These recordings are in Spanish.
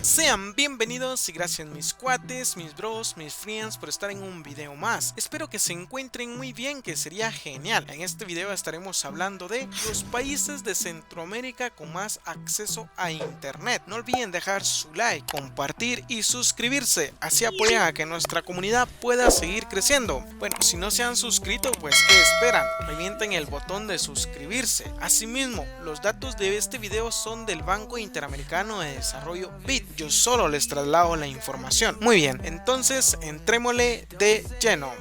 Sean bienvenidos y gracias mis cuates, mis bros, mis friends por estar en un video más. Espero que se encuentren muy bien, que sería genial. En este video estaremos hablando de los países de Centroamérica con más acceso a internet. No olviden dejar su like, compartir y suscribirse, así apoyan a que nuestra comunidad pueda seguir creciendo. Bueno, si no se han suscrito, pues ¿qué esperan? Revienten el botón de suscribirse. Asimismo, los datos de este video son del Banco Interamericano de Desarrollo BID. Yo solo les traslado la información. Muy bien, entonces entrémosle de lleno.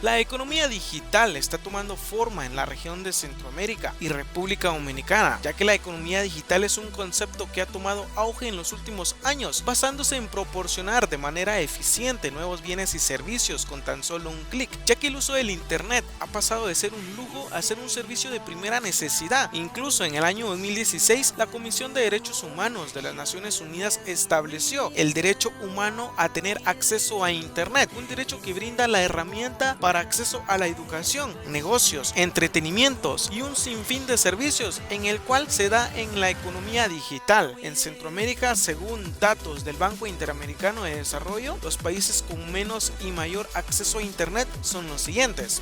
La economía digital está tomando forma en la región de Centroamérica y República Dominicana, ya que la economía digital es un concepto que ha tomado auge en los últimos años, basándose en proporcionar de manera eficiente nuevos bienes y servicios con tan solo un clic, ya que el uso del internet ha pasado de ser un lujo a ser un servicio de primera necesidad. Incluso en el año 2016, la Comisión de Derechos Humanos de las Naciones Unidas estableció el derecho humano a tener acceso a internet, un derecho que brinda la herramienta para acceso a la educación, negocios, entretenimientos y un sinfín de servicios en el cual se da en la economía digital. En Centroamérica, según datos del Banco Interamericano de Desarrollo, los países con menos y mayor acceso a internet son los siguientes.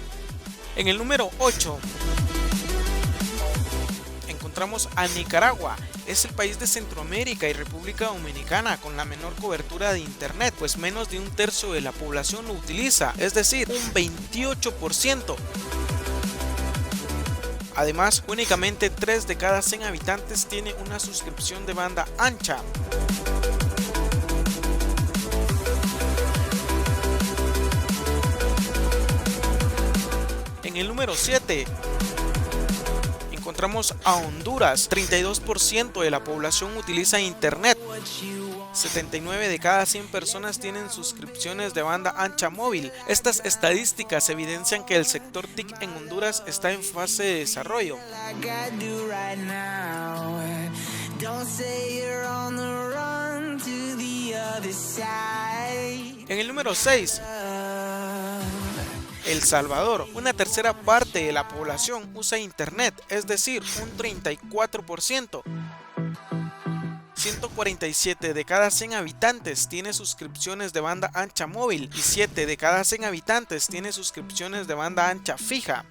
En el número 8 encontramos a Nicaragua. Es el país de Centroamérica y República Dominicana con la menor cobertura de internet, pues menos de un tercio de la población lo utiliza, es decir, un 28%. Además, únicamente 3 de cada 100 habitantes tiene una suscripción de banda ancha. En el número 7 encontramos a Honduras. 32% de la población utiliza internet. 79 de cada 100 personas tienen suscripciones de banda ancha móvil. Estas estadísticas evidencian que el sector TIC en Honduras está en fase de desarrollo. En el número 6, El Salvador. Una tercera parte de la población usa internet, es decir, un 34%. 147 de cada 100 habitantes tiene suscripciones de banda ancha móvil y 7 de cada 100 habitantes tiene suscripciones de banda ancha fija.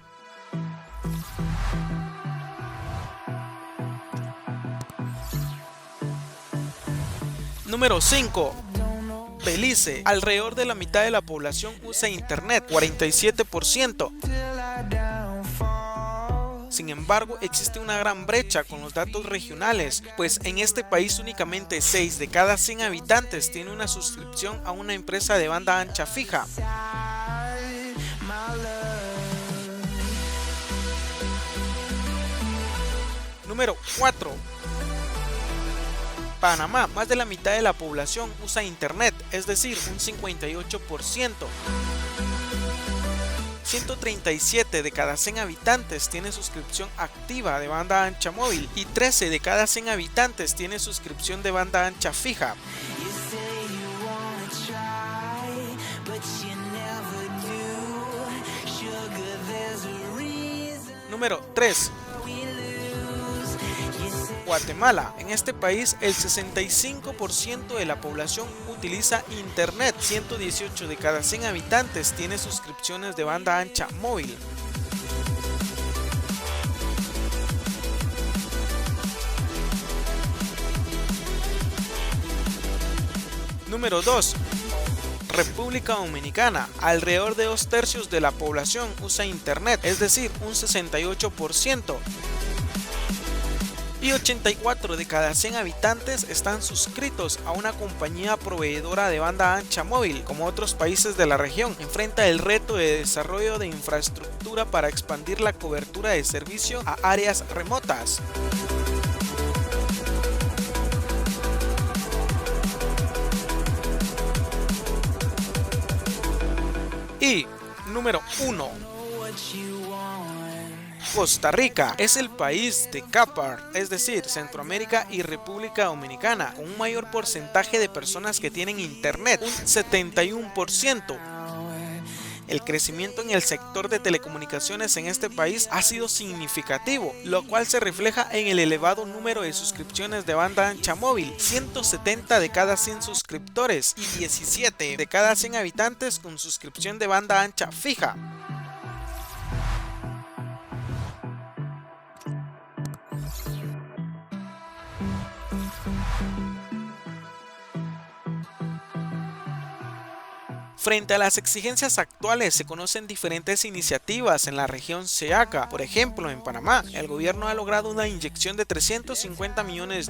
Número 5. Belice. Alrededor de la mitad de la población usa internet, 47%. Sin embargo, existe una gran brecha con los datos regionales, pues en este país únicamente 6 de cada 100 habitantes tiene una suscripción a una empresa de banda ancha fija. Número 4. Panamá. Más de la mitad de la población usa internet, es decir, un 58%. 137 de cada 100 habitantes tiene suscripción activa de banda ancha móvil y 13 de cada 100 habitantes tiene suscripción de banda ancha fija. Número 3. Guatemala. En este país el 65% de la población utiliza internet, 118 de cada 100 habitantes tiene suscripciones de banda ancha móvil. Número 2. República Dominicana. Alrededor de 2/3 de la población usa internet, es decir, un 68%. Y 84 de cada 100 habitantes están suscritos a una compañía proveedora de banda ancha móvil. Como otros países de la región, enfrenta el reto de desarrollo de infraestructura para expandir la cobertura de servicio a áreas remotas. Y número 1. Costa Rica es el país de CAPAR, es decir, Centroamérica y República Dominicana, con un mayor porcentaje de personas que tienen internet, un 71%. El crecimiento en el sector de telecomunicaciones en este país ha sido significativo, lo cual se refleja en el elevado número de suscripciones de banda ancha móvil, 170 de cada 100 suscriptores y 17 de cada 100 habitantes con suscripción de banda ancha fija. Frente a las exigencias actuales, se conocen diferentes iniciativas en la región CEACA. Por ejemplo, en Panamá, el gobierno ha logrado una inyección de $350 millones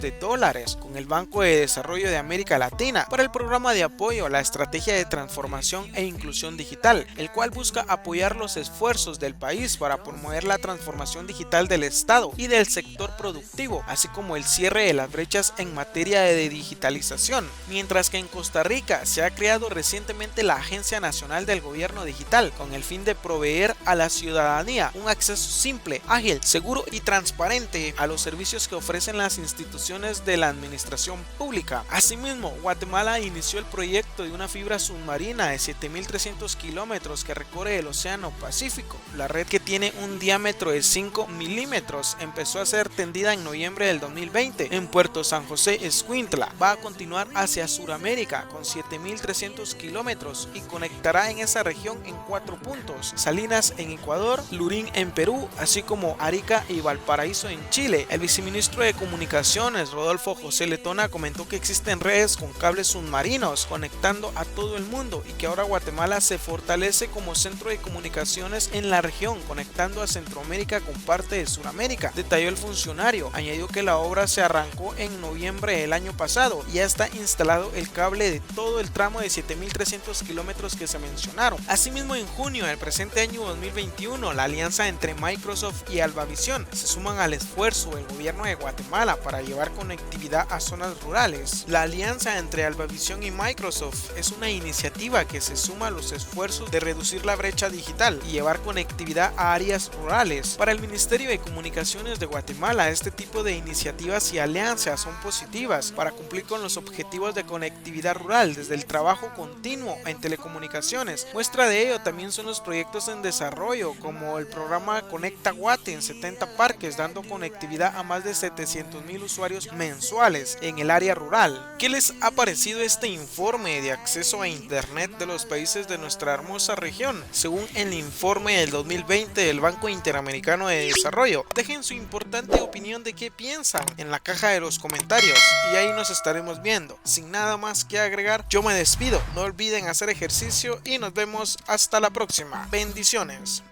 con el Banco de Desarrollo de América Latina para el programa de apoyo a la estrategia de transformación e inclusión digital, el cual busca apoyar los esfuerzos del país para promover la transformación digital del Estado y del sector productivo, así como el cierre de las brechas en materia de digitalización. Mientras que en Costa Rica se ha creado recientemente la Agencia Nacional del Gobierno Digital con el fin de proveer a la ciudadanía un acceso simple, ágil, seguro y transparente a los servicios que ofrecen las instituciones de la administración pública. Asimismo, Guatemala inició el proyecto de una fibra submarina de 7.300 kilómetros que recorre el Océano Pacífico. La red, que tiene un diámetro de 5 milímetros, empezó a ser tendida en noviembre del 2020 en Puerto San José, Escuintla. Va a continuar hacia Sudamérica con 7.300 kilómetros y conectará en esa región en 4 puntos: Salinas en Ecuador, Lurín en Perú, así como Arica y Valparaíso en Chile. El viceministro de Comunicaciones, Rodolfo José Letona, comentó que existen redes con cables submarinos conectando a todo el mundo y que ahora Guatemala se fortalece como centro de comunicaciones en la región, conectando a Centroamérica con parte de Sudamérica, detalló el funcionario. Añadió que la obra se arrancó en noviembre del año pasado y ya está instalado el cable de todo el tramo de 7.300 kilómetros que se mencionaron. Asimismo, en junio del presente año 2021, la alianza entre Microsoft y Albavisión se suman al esfuerzo del gobierno de Guatemala para llevar conectividad a zonas rurales. La alianza entre Albavisión y Microsoft es una iniciativa que se suma a los esfuerzos de reducir la brecha digital y llevar conectividad a áreas rurales. Para el Ministerio de Comunicaciones de Guatemala, este tipo de iniciativas y alianzas son positivas para cumplir con los objetivos de conectividad rural desde el trabajo continuo en telecomunicaciones. Muestra de ello también son los proyectos en desarrollo, como el programa Conecta Guate en 70 parques, dando conectividad a más de 700,000 usuarios mensuales en el área rural. ¿Qué les ha parecido este informe de acceso a internet de los países de nuestra hermosa región? Según el informe del 2020 del Banco Interamericano de Desarrollo. Dejen su importante opinión de qué piensan en la caja de los comentarios y ahí nos estaremos viendo. Sin nada más que agregar, yo me despido. No olviden hacer ejercicio y nos vemos hasta la próxima. Bendiciones.